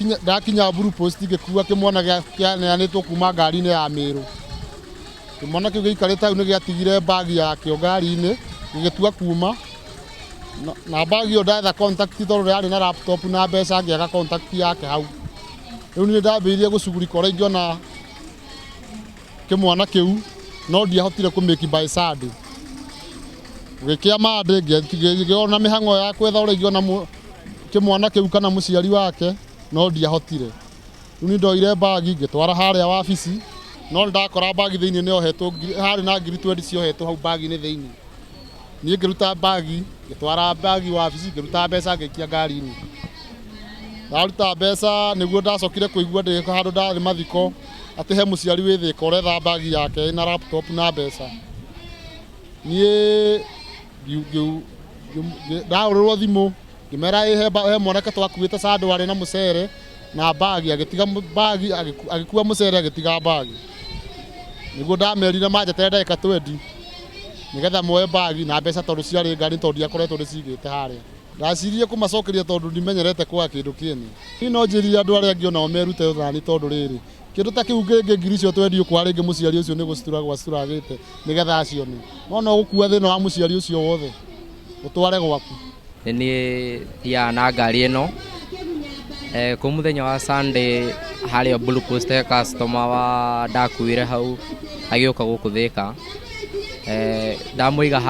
ndakinya Blue Post gikuua kimwana gĩaneanĩtwo kuma ngari-inĩ ya Mĩrũ. Kimwana kĩu gĩikarĩte hau nĩ gĩatigire bagi yakĩo ngari-inĩ gĩgĩtua kuma na bagi ĩyo ndetha contact tondũ yarĩ na laptop na mbeca ngĩaga contact yake hau. Rĩu niĩ ndambĩrĩirie gũcugurika ũrĩa ingĩona kĩmwana kĩu no ndiahotire kũmĩki by Sunday. Gĩkĩa Monday ngĩona mĩhang'o ya kwetha ũrĩa ingĩona kĩmwana kĩu kana mũciari wake no ndiahotire. Rĩu nĩ ndoire bagi ngĩtwara harĩa wabici no ndakora bagi thĩinĩ nĩ ohetwo harĩ na ngiri 20 ciohetwo hau bagi-inĩ thĩinĩ. Niĩ ngĩruta bagi ngĩtwara bagi wabici ngĩruta mbeca ngĩikia ngari-inĩ. Ndaruta mbeca nĩguo ndacokire kũigua ndĩ handũ ndarĩ mathiko atĩ he mũciari wĩ thĩka ũretha bagi yake na laptop na mbeca. Niĩ ndahũrĩrwo thimũ ngĩmera he mwanake twakuĩte Sandũ warĩ na mũcere na bagi agĩtiga bagi agĩkua mũcere agĩtiga bagi. Nĩguo ndamerire manjetere ndagĩka 20 nĩgetha moe bagi na mbeca tondũ ciarĩ ngari tondũ ndiakoretwo ndĩcigĩte harĩa. Ndaciririe kũmacokeria tondũ ndimenyerete kwa kĩndũ kĩene. Niĩ no njĩrire andũ arĩa angĩ onao merute ũthani tondũ rĩrĩ kĩndũ ta kĩu kĩngĩ ngiri icio twendio kwa rĩngĩ mũciari ũcio nĩ gũcitura gwacituragĩte nĩgetha acione. No gũkua thĩna wa mũciari ũcio wothe ũtware gwaku. Niĩ thiaga na ngari ĩno kwĩ mũthenya wa Sunday harĩa Blue Post customer wa ndakuire hau agĩũka gũkũ Thĩka. Ndamũiga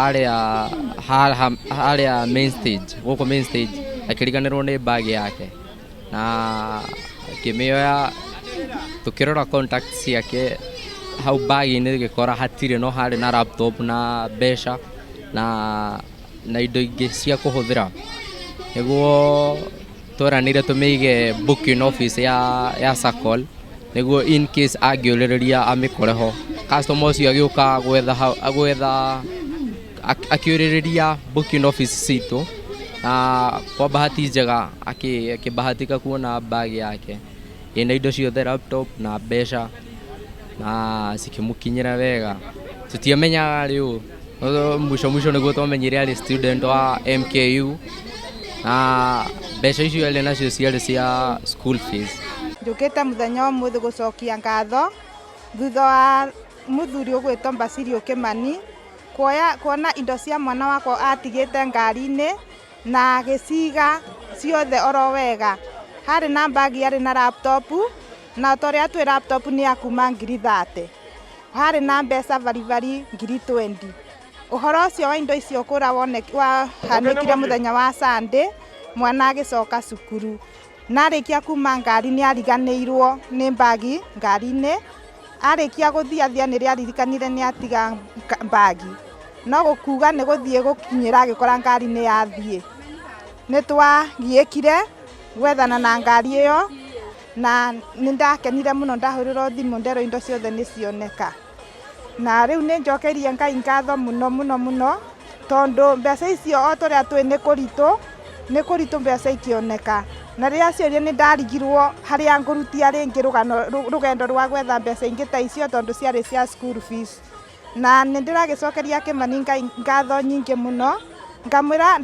harĩa main stage gũkũ main stage akĩriganĩrwo nĩ bagi yake na akĩmĩoya tukĩrora contact ciake hau bagi-inĩ gĩkora hatirĩ no harĩ na laptop na mbeca na indo ingĩ cia kũhũthĩra. Nĩguo tũranĩire tũmĩige booking office ya Circle nĩguo in case angĩũrĩrĩria amĩkore ho. Customer ũcio agĩũka gwetha akĩũrĩrĩria booking office citũ na kwa bahati njega akĩbahatika kuona bagi yake ĩna indo ciothe laptop na mbeca na cikĩmũkinyĩra wega. Tũtiamenyaga rĩu mũico nĩguo twamenyire arĩ student wa MKU na mbeca icio arĩ nacio ciarĩ cia school fees. Njũkĩte mũthenya ũmũthĩ gũcokia ngatho thutha wa mũthuri ũgwĩtwo Mbaciri Kimani kuona indo cia mwana wakwa atigĩte ngari-inĩ na gĩciga ciothe oro wega. Harĩ na bagi yarĩ na laptop na torĩa twĩ laptop nĩ ya kuma ngiri 30. Harĩ na mbeca baribari ngiri 20. Ũhoro ũcio wa indo icio kũra wahanĩkire mũthenya wa Sunday mwana agĩcoka cukuru. Narĩkia kuma ngari nĩ ariganĩirwo nĩ bagi ngari-inĩ. Arĩkia gũthiathia nĩ aririkanire nĩ atiga bagi. No gũkuga nĩ gũthiĩ gũkinyĩra agĩkora ngari nĩ yathiĩ. Nĩ twagiĩkire gwethana na ngari ĩyo na nĩ ndakenire mũno ndahũrĩrwo thimũ nderwo indo ciothe nĩ cioneka. Na rĩu nĩ njokeirie Ngai ngatho mũno tondũ mbeca icio o tũrĩa twĩ nĩ kũritũ mbeca ikĩoneka. Na rĩrĩa ciũria nĩ ndarigirwo harĩa ngũrutia rĩngĩ rũgendo rwa gwetha mbeca ingĩ ta icio tondũ ciarĩ cia school fees. Na nĩ ndĩragĩcokeria Kimani Ngai ngatho nyingĩ mũno ngamwĩra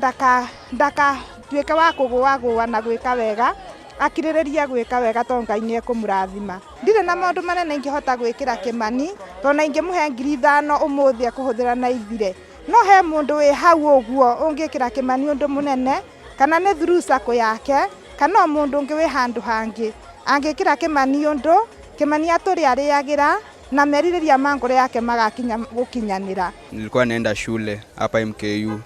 ndakatuĩke wa kũgũa na gwĩka wega akirĩrĩrie gwĩka wega tondũ Ngai nĩ ekũmũrathima. Ndirĩ na maũndũ manene ingĩhota gwĩkĩra Kimani tondũ ingĩmũhe ngiri 5 ũmũthĩ kũhũthĩra na ithire. No he mũndũ wĩ hau ũguo ũngĩkĩra Kimani ũndũ mũnene kana nĩ through sacco yake kana mũndũ ũngĩ wĩ handũ hangĩ angĩkĩra Kimani ũndũ Kimani atũrĩ arĩagĩra na merirĩria mangore yake magakinya gũkinyanĩra. Nilikuwa naenda shule hapa MKU.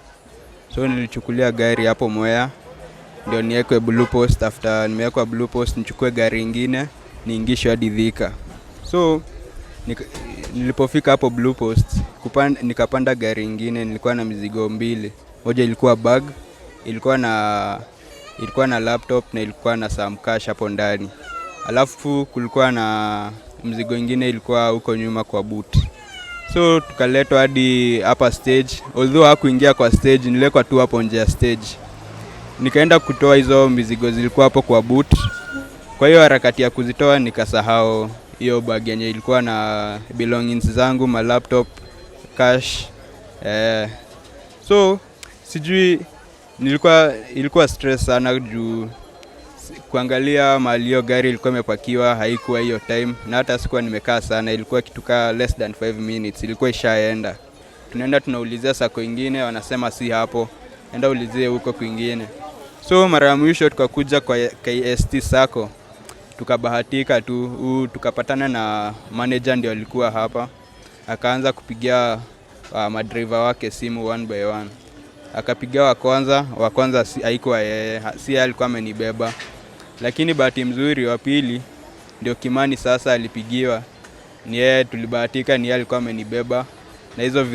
So nilichukulia gari hapo Mwea ndio niwekwe Blue Post. After nimewekwa Blue Post nichukue gari ingine niingishwe hadi Thika. So nilipofika hapo Blue Post nikapanda gari ingine. Nilikuwa na mizigo 2. Moja ilikuwa bag, ilikuwa na laptop na ilikuwa na some cash hapo ndani. Alafu kulikuwa na mzigo ingine ilikuwa huko nyuma kwa boot. So tukaletwa hadi hapa stage. Although hakuingia kwa stage, nilekwa tu hapo nje ya stage. Nikaenda kutoa hizo mizigo zilikuwa hapo kwa boot. Kwa hiyo harakati ya kuzitoa nikasahau hiyo bag yenye ilikuwa na belongings zangu, ma laptop, cash. So sijui ilikuwa stress sana juu kuangalia mahali hiyo gari ilikuwa imepakiwa haikuwa hiyo time, na hata sikuwa nimekaa sana, ilikuwa kituka less than 5 minutes, ilikuwa ishaenda. Tunaenda tunaulizia sako ingine, wanasema si hapo, enda ulizie huko kwingine. So mara ya mwisho tukakuja kwa KST sako, tukabahatika tu, tukapatana na manager ndio alikuwa hapa. Akaanza kupigia madriver wake simu one by one. Akapigia wa kwanza haikuwa yeye, si alikuwa amenibeba. Lakini bahati mzuri wa pili ndio Kimani sasa alipigiwa. Ni yeye, tulibahatika ni yeye alikuwa amenibeba. Na hizo